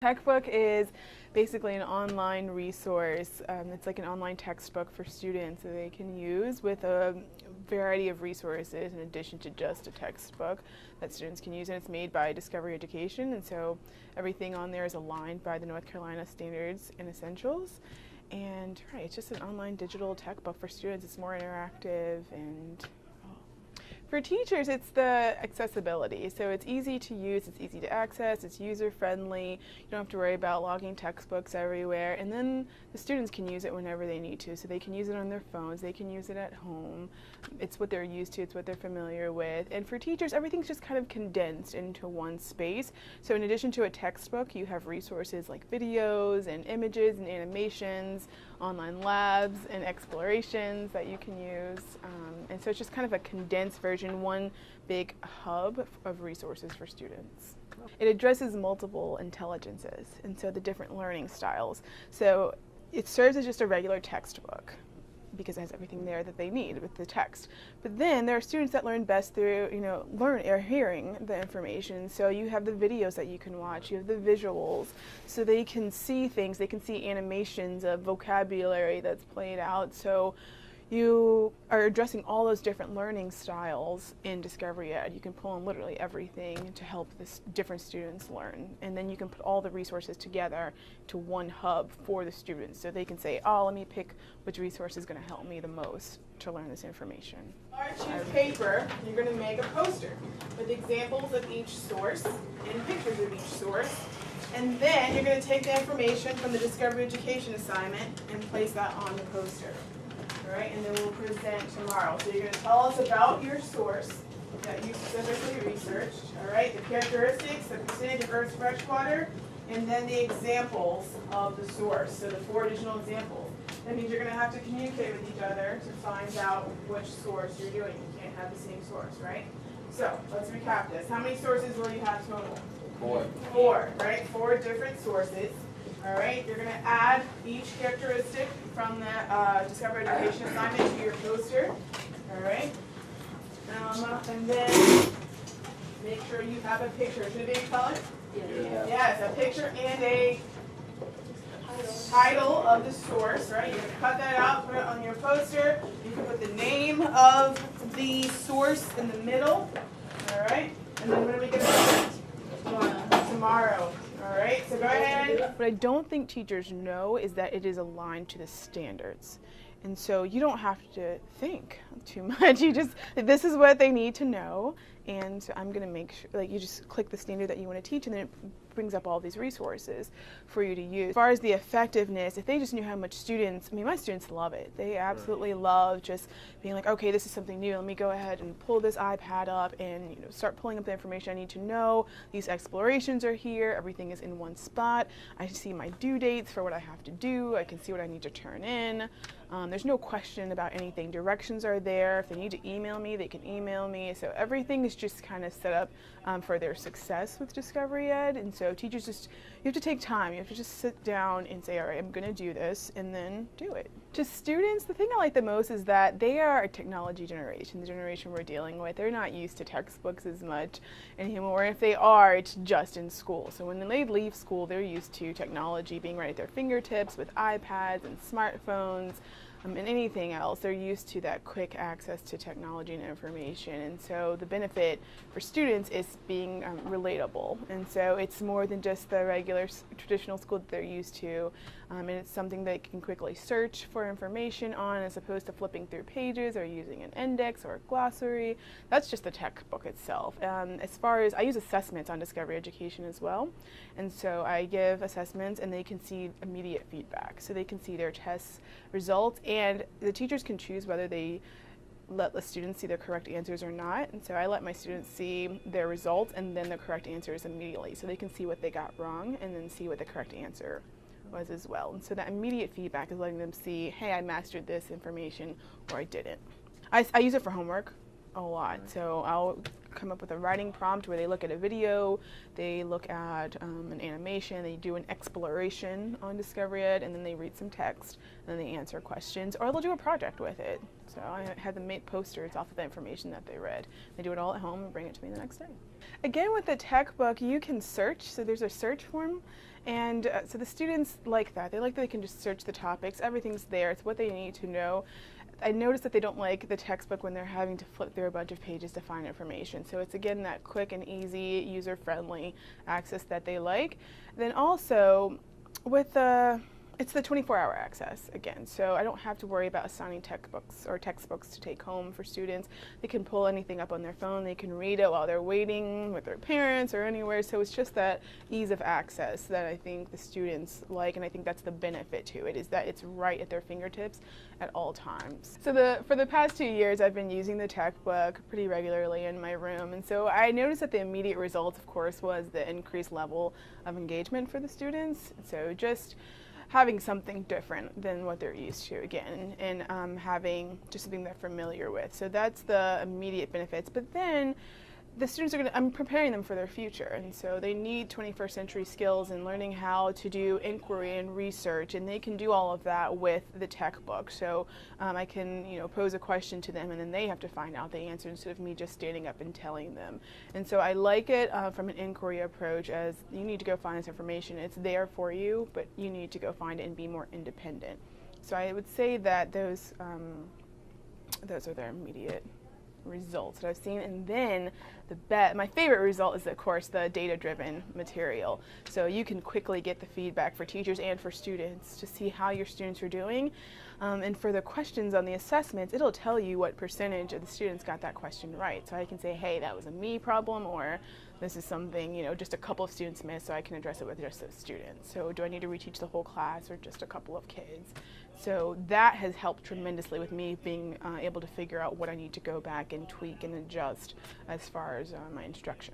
Techbook is basically an online resource. It's like an online textbook for students that they can use with a variety of resources in addition to just a textbook that students can use. And it's made by Discovery Education, and so everything on there is aligned by the North Carolina Standards and Essentials. And it's just an online digital tech book for students. It's more interactive, and for teachers, it's the accessibility. So it's easy to use, it's easy to access, it's user-friendly. You don't have to worry about logging textbooks everywhere. And then the students can use it whenever they need to. So they can use it on their phones, they can use it at home. It's what they're used to, it's what they're familiar with. And for teachers, everything's just kind of condensed into one space. So in addition to a textbook, you have resources like videos and images and animations, online labs and explorations that you can use. And so it's just kind of a condensed version, one big hub of resources for students. It addresses multiple intelligences, and so the different learning styles. So it serves as just a regular textbook because it has everything there that they need with the text. But then there are students that learn best through, hearing the information. So you have the videos that you can watch, you have the visuals, so they can see things, they can see animations of vocabulary that's played out. So you are addressing all those different learning styles in Discovery Ed. You can pull in literally everything to help different students learn. And then you can put all the resources together to one hub for the students. So they can say, oh, let me pick which resource is going to help me the most to learn this information. Choose paper, you're going to make a poster with examples of each source and pictures of each source. And then you're going to take the information from the Discovery Education assignment and place that on the poster. All right, and then we'll present tomorrow. So you're going to tell us about your source that you specifically researched, all right, the characteristics, the percentage of Earth's freshwater, and then the examples of the source, so the 4 additional examples. That means you're going to have to communicate with each other to find out which source you're doing. You can't have the same source, right? So let's recap this. How many sources will you have total? 4. 4, right? 4 different sources. All right, you're going to add each characteristic from the Discovery Education assignment to your poster. All right, and then make sure you have a picture. Should it be in color? Yeah. Yes, a picture and a title of the source. Right, you're going to cut that out, put it on your poster. You can put the name of the source in the middle. All right, and then when are we going to tomorrow. All right, so go ahead. What I don't think teachers know is that it is aligned to the standards. And so you don't have to think too much. This is what they need to know. And I'm going to make sure, you just click the standard that you want to teach, and then it brings up all these resources for you to use. As far as the effectiveness, if they just knew how much students, my students love it. They absolutely love just being like, okay, this is something new. Let me go ahead and pull this iPad up and start pulling up the information I need to know. These explorations are here. Everything is in one spot. I see my due dates for what I have to do. I can see what I need to turn in. There's no question about anything. Directions are there. If they need to email me, they can email me. So everything is just kind of set up for their success with Discovery Ed. And so teachers you have to take time. You have to just sit down and say, all right, I'm going to do this, and then do it. To students, the thing I like the most is that they are a technology generation, the generation we're dealing with. They're not used to textbooks as much anymore. If they are, it's just in school. So when they leave school, they're used to technology being right at their fingertips with iPads and smartphones. And anything else. They're used to that quick access to technology and information, and so the benefit for students is being relatable, and so it's more than just the regular traditional school that they're used to, and it's something they can quickly search for information on as opposed to flipping through pages or using an index or a glossary. That's just the textbook itself. As far as I use assessments on Discovery Education as well, and so I give assessments and they can see immediate feedback, so they can see their test results. And the teachers can choose whether they let the students see their correct answers or not. And so I let my students see their results and then the correct answers immediately. So they can see what they got wrong and then see what the correct answer was as well. And so that immediate feedback is letting them see, hey, I mastered this information or I didn't. I use it for homework a lot. So I'll come up with a writing prompt where they look at a video, they look at an animation, they do an exploration on Discovery Ed, and then they read some text, and then they answer questions, or they'll do a project with it. So I had them make posters off of the information that they read. They do it all at home and bring it to me the next day. Again, with the Techbook, you can search, so there's a search form, and so the students like that. They like that they can just search the topics. Everything's there. It's what they need to know. I noticed that they don't like the textbook when they're having to flip through a bunch of pages to find information. So it's, again, that quick and easy, user-friendly access that they like. Then also, with it's the 24-hour access, again. So I don't have to worry about assigning textbooks or textbooks to take home for students. They can pull anything up on their phone. They can read it while they're waiting with their parents or anywhere. So it's just that ease of access that I think the students like, and I think that's the benefit to it, is that it's right at their fingertips at all times. So for the past 2 years, I've been using the Techbook pretty regularly in my room, and so I noticed that the immediate result, of course, was the increased level of engagement for the students. So just having something different than what they're used to, again, and having just something they're familiar with. So that's the immediate benefits. But then the students I'm preparing them for their future, and so they need 21st century skills and learning how to do inquiry and research, and they can do all of that with the Techbook. So I can, pose a question to them, and then they have to find out the answer instead of me just standing up and telling them. And so I like it from an inquiry approach, as you need to go find this information. It's there for you, but you need to go find it and be more independent. So I would say that those are their immediate results that I've seen. And then my favorite result is, of course, the data-driven material. So you can quickly get the feedback for teachers and for students to see how your students are doing. And for the questions on the assessments, it'll tell you what percentage of the students got that question right. So I can say, hey, that was a me problem, or this is something, just a couple of students missed, so I can address it with just those students. So do I need to reteach the whole class or just a couple of kids? So that has helped tremendously with me being able to figure out what I need to go back and tweak and adjust as far as my instruction.